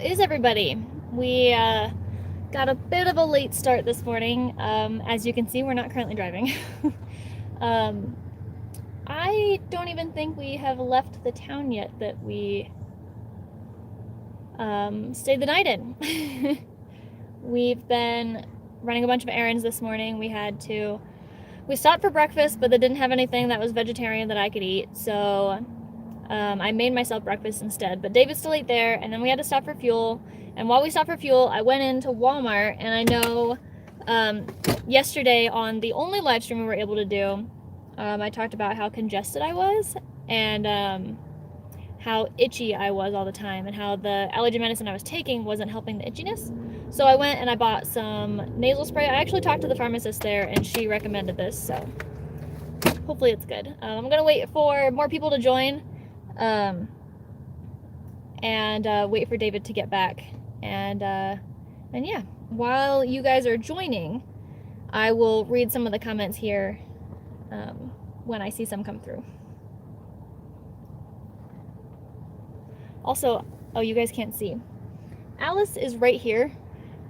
is everybody? We got a bit of a late start this morning. As you can see, we're not currently driving. I don't even think we have left the town yet that we stayed the night in. We've been running a bunch of errands this morning. We stopped for breakfast, but they didn't have anything that was vegetarian that I could eat, so I made myself breakfast instead. But David still ate there, and then we had to stop for fuel. And while we stopped for fuel, I went into Walmart, and I know yesterday on the only live stream we were able to do, I talked about how congested I was and how itchy I was all the time, and how the allergy medicine I was taking wasn't helping the itchiness. So I went and I bought some nasal spray. I actually talked to the pharmacist there, and she recommended this, so hopefully it's good. I'm gonna wait for more people to join and wait for David to get back. And yeah, while you guys are joining, I will read some of the comments here when I see some come through. Also, oh, you guys can't see. Alice is right here.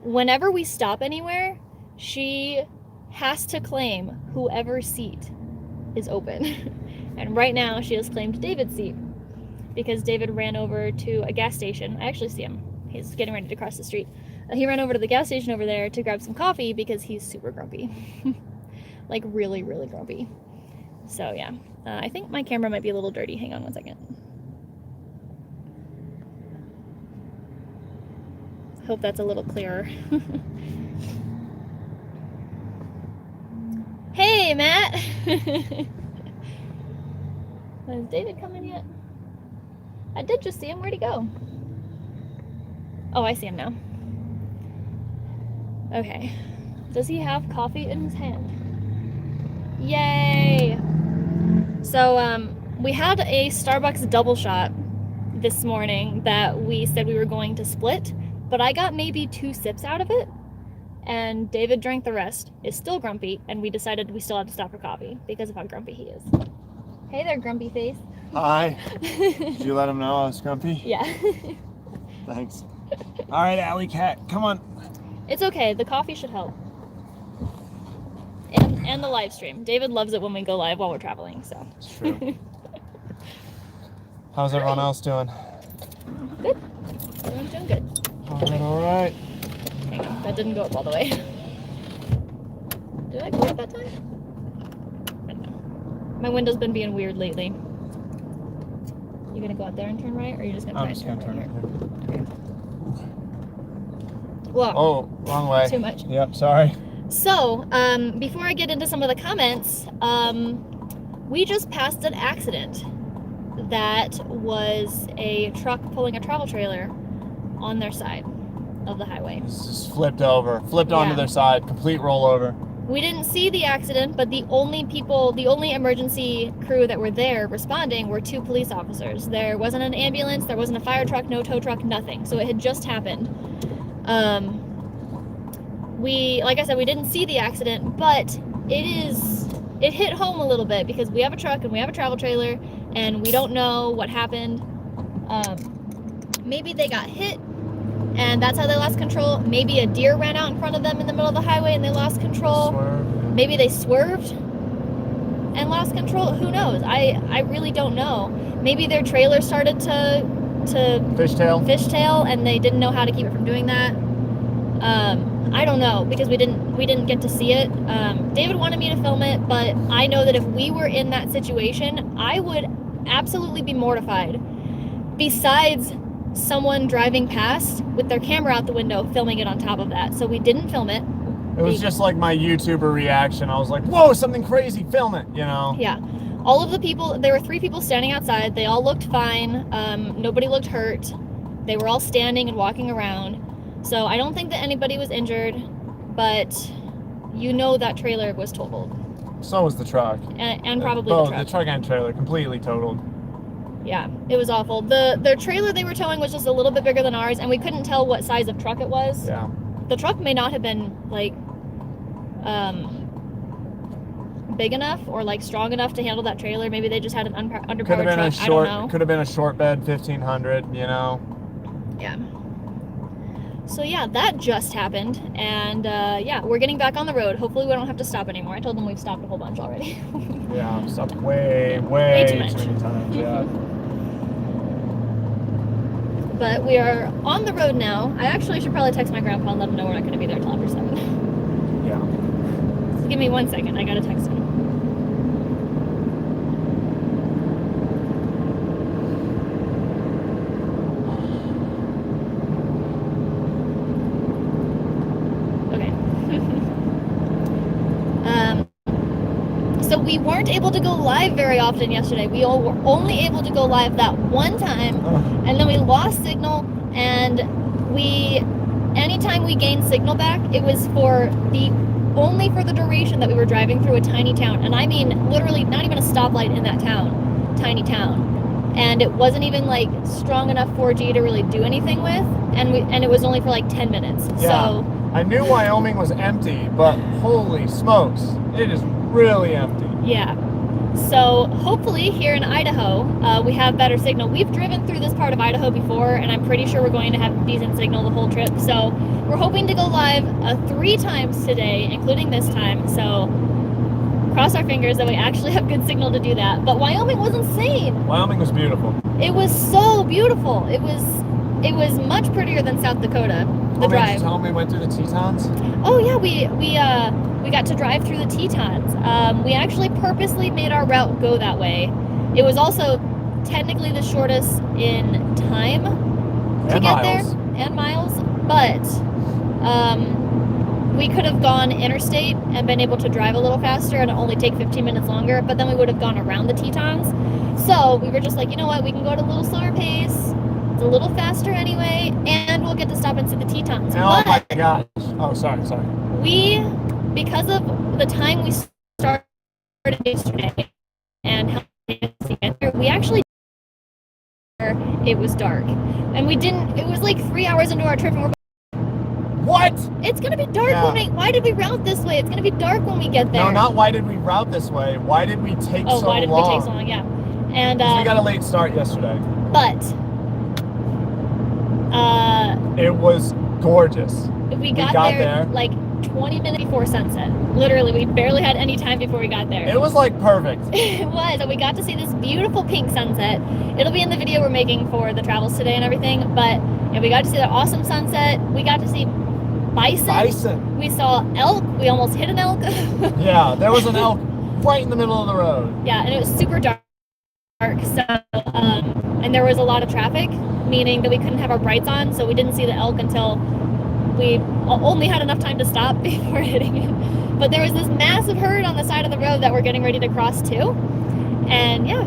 Whenever we stop anywhere, she has to claim whoever's seat is open. And right now, she has claimed David's seat because David ran over to a gas station. I actually see him. He's getting ready to cross the street. He ran over to the gas station over there to grab some coffee because he's super grumpy. Like really, really grumpy. So yeah, I think my camera might be a little dirty. Hang on one second. Hope that's a little clearer. Hey, Matt! Has David come in yet? I did just see him. Where'd he go? Oh, I see him now. Okay. Does he have coffee in his hand? Yay! So, we had a Starbucks double shot this morning that we said we were going to split, but I got maybe 2 sips out of it, and David drank the rest, is still grumpy, and we decided we still had to stop for coffee because of how grumpy he is. Hey there, grumpy face. Hi. Did you let him know I was grumpy? Yeah. Thanks. All right, Alley Cat, come on. It's okay, the coffee should help. And the live stream. David loves it when we go live while we're traveling, so. It's true. How's everyone else doing? Good. Everyone's doing good. All right. Hang on, that didn't go up all the way. Did I go up that time? I don't know. My window's been being weird lately. You gonna go out there and turn right, or are you just gonna try I'm just and gonna turn turn right it. here? Well, Oh, wrong way. too much. Yep, sorry. So, before I get into some of the comments, we just passed an accident that was a truck pulling a travel trailer on their side of the highway. It's just flipped onto their side, complete rollover. We didn't see the accident, but the only emergency crew that were there responding were 2 police officers. There wasn't an ambulance, there wasn't a fire truck, no tow truck, nothing. So it had just happened. Like I said, we didn't see the accident, but it hit home a little bit because we have a truck and we have a travel trailer and we don't know what happened. Maybe they got hit and that's how they lost control. Maybe a deer ran out in front of them in the middle of the highway and they lost control. Maybe they swerved and lost control. Who knows? I really don't know. Maybe their trailer started to fishtail and they didn't know how to keep it from doing that. I don't know because we didn't get to see it. David wanted me to film it, but I know that if we were in that situation, I would absolutely be mortified. Besides someone driving past with their camera out the window filming it on top of that. So we didn't film it. It was just like my YouTuber reaction. I was like, whoa, something crazy, film it, you know? Yeah. All of the people, there were 3 people standing outside. They all looked fine. Nobody looked hurt. They were all standing and walking around. So I don't think that anybody was injured, but you know that trailer was totaled. So was the truck. And probably both, the truck. The truck and trailer, completely totaled. Yeah, it was awful. The trailer they were towing was just a little bit bigger than ours, and we couldn't tell what size of truck it was. Yeah. The truck may not have been, like, big enough or, like, strong enough to handle that trailer. Maybe they just had an underpowered truck. I don't know. Could have been a short bed 1500, you know? Yeah. So yeah, that just happened, and yeah, we're getting back on the road. Hopefully we don't have to stop anymore. I told them we've stopped a whole bunch already. Yeah, I've stopped way too too much. many times. Yeah. But we are on the road now. I actually should probably text my grandpa and let him know we're not going to be there till after 7. Yeah. So give me 1 second. I gotta text him. Okay. So we weren't able to go live very often yesterday. We all were only able to go live that one time, and then we lost signal, and anytime we gained signal back, it was only for the duration that we were driving through a tiny town. And I mean literally not even a stoplight in that tiny town. And it wasn't even like strong enough 4G to really do anything with, and it was only for like 10 minutes. Yeah. So I knew Wyoming was empty, but holy smokes, it is really empty. yeah. So hopefully here in Idaho, we have better signal. We've driven through this part of Idaho before, and I'm pretty sure we're going to have decent signal the whole trip. So we're hoping to go live 3 times today, including this time. So cross our fingers that we actually have good signal to do that. But Wyoming was insane. Wyoming was beautiful. It was so beautiful. It was much prettier than South Dakota. The drive. Did you tell me we went through the Tetons? Oh yeah, we got to drive through the Tetons. We actually purposely made our route go that way. It was also technically the shortest in time to get there and miles, but we could have gone interstate and been able to drive a little faster and only take 15 minutes longer, but then we would have gone around the Tetons. So we were just like, you know what, we can go at a little slower pace. It's a little faster anyway, and we'll get to stop and see the Tetons. Oh my gosh. Oh, sorry. Because of the time we started yesterday and how we actually it was dark. And it was like 3 hours into our trip and we're what? It's gonna be dark why did we route this way? It's gonna be dark when we get there. No, not why did we route this way. Why did we take so long? Oh, why did we take so long? Yeah. And we got a late start yesterday. But it was gorgeous. We got there like 20 minutes before sunset. Literally, we barely had any time before we got there. It was like perfect. It was, and we got to see this beautiful pink sunset. It'll be in the video we're making for the travels today and everything, but yeah, we got to see that awesome sunset. We got to see bison. We saw elk. We almost hit an elk. Yeah, there was an elk right in the middle of the road. Yeah, and it was super dark. So, and there was a lot of traffic, meaning that we couldn't have our brights on, so we didn't see the elk until we only had enough time to stop before hitting it. But there was this massive herd on the side of the road that we're getting ready to cross too. And yeah,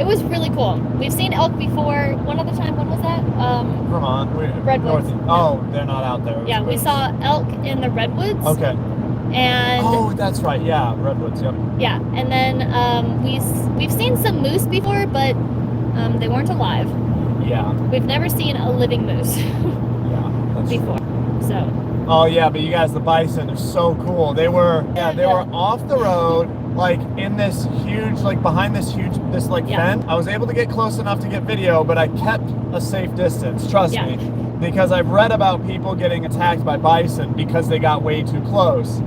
it was really cool. We've seen elk before. One other time, when was that? Vermont. Redwoods. Oh, they're not out there. Yeah, we saw elk in the redwoods. Okay. And oh, that's right. Yeah, redwoods. Yep. Yeah, and then we've seen some moose before, but they weren't alive. Yeah. We've never seen a living moose. Yeah, that's before. True. So. Oh yeah, but you guys, the bison are so cool. They were were off the road, like in this huge, like behind this fence. I was able to get close enough to get video, but I kept a safe distance. Trust me, because I've read about people getting attacked by bison because they got way too close.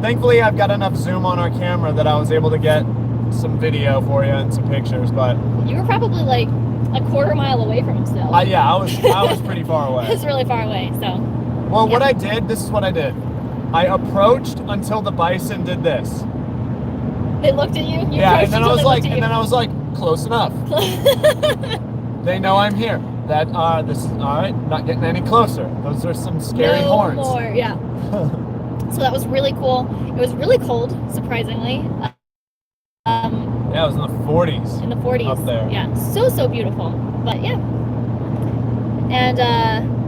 Thankfully, I've got enough zoom on our camera that I was able to get some video for you and some pictures. But you were probably like a quarter mile away from him still. Yeah, I was pretty far away. It was really far away. So. Well, what I did, this is what I did. I approached until the bison did this. They looked at you. And then I was like, close enough. They know I'm here. This is all right. Not getting any closer. Those are some scary horns. No more. Yeah. So that was really cool. It was really cold, surprisingly. Yeah, it was in the 40s. In the 40s. Up there. Yeah, so beautiful. But yeah. And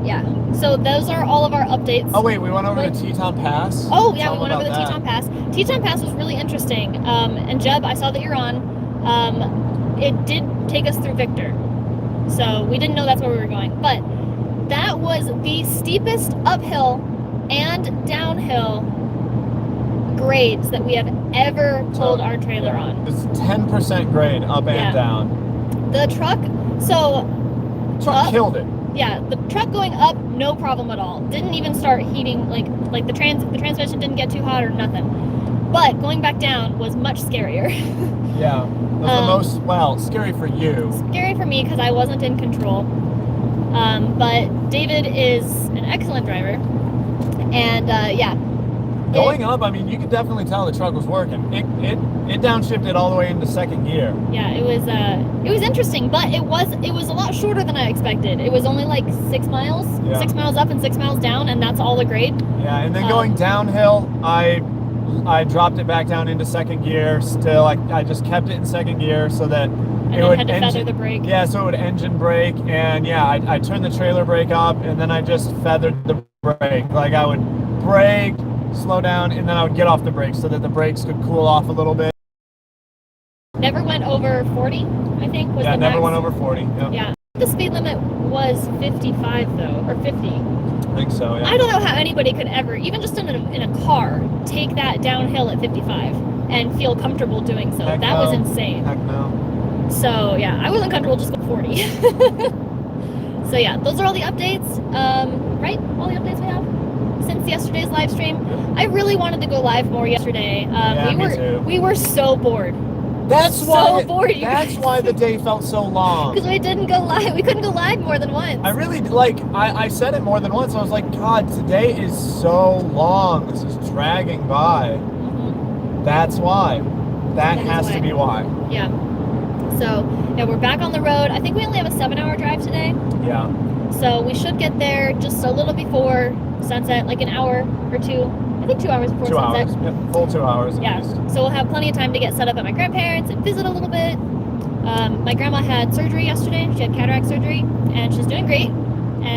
yeah. So those are all of our updates. Oh wait, we went over to Teton Pass. Oh yeah, we went over the Teton Pass. Teton Pass was really interesting. And Jeb, I saw that you're on. It did take us through Victor. So we didn't know that's where we were going. But that was the steepest uphill and downhill grades that we have ever pulled our trailer on. It's 10% grade up and down. The truck, killed it. yeah, the truck going up, no problem at all. Didn't even start heating, like the transmission didn't get too hot or nothing. But going back down was much scarier. Yeah, it was the most, well, scary for you. Scary for me because I wasn't in control. But David is an excellent driver. And yeah. Going up, I mean, you could definitely tell the truck was working. It downshifted all the way into second gear. Yeah, it was interesting, but it was a lot shorter than I expected. It was only like 6 miles, Yeah. 6 miles up and 6 miles down, and that's all the grade. Yeah, and then going downhill, I dropped it back down into second gear. Still, I just kept it in second gear so that And it then would had to feather the brake. Yeah, so it would engine brake, and yeah, I turned the trailer brake up, and then I just feathered the brake. Like I would brake, slow down, and then I would get off the brakes so that the brakes could cool off a little bit. Never went over 40, I think, was the never max. went over 40. Yep. Yeah. The speed limit was 55 though, or 50. I think so, yeah. I don't know how anybody could ever, even just in a car, take that downhill at 55 and feel comfortable doing so. Heck That no. was insane. Heck no. So yeah, I wasn't comfortable just going 40. So yeah, those are all the updates. Right? All the updates we have since yesterday's live stream. I really wanted to go live more yesterday. Me too. We were so bored. That's So why. bored, you That's guys. why the day felt so long. Because we didn't go live. We couldn't go live more than once. I really I said it more than once. I was like, God, today is so long. This is dragging by. Mhm. That's why. That That is has why. to be why. Yeah. So yeah, we're back on the road. I think we only have a 7-hour drive today. Yeah. So we should get there just a little before sunset, like an hour or two. I think 2 hours before 2 sunset. hours. Yep. Full 2 hours at Yeah. least. So we'll have plenty of time to get set up at my grandparents and visit a little bit. My grandma had surgery yesterday. She had cataract surgery, and she's doing great.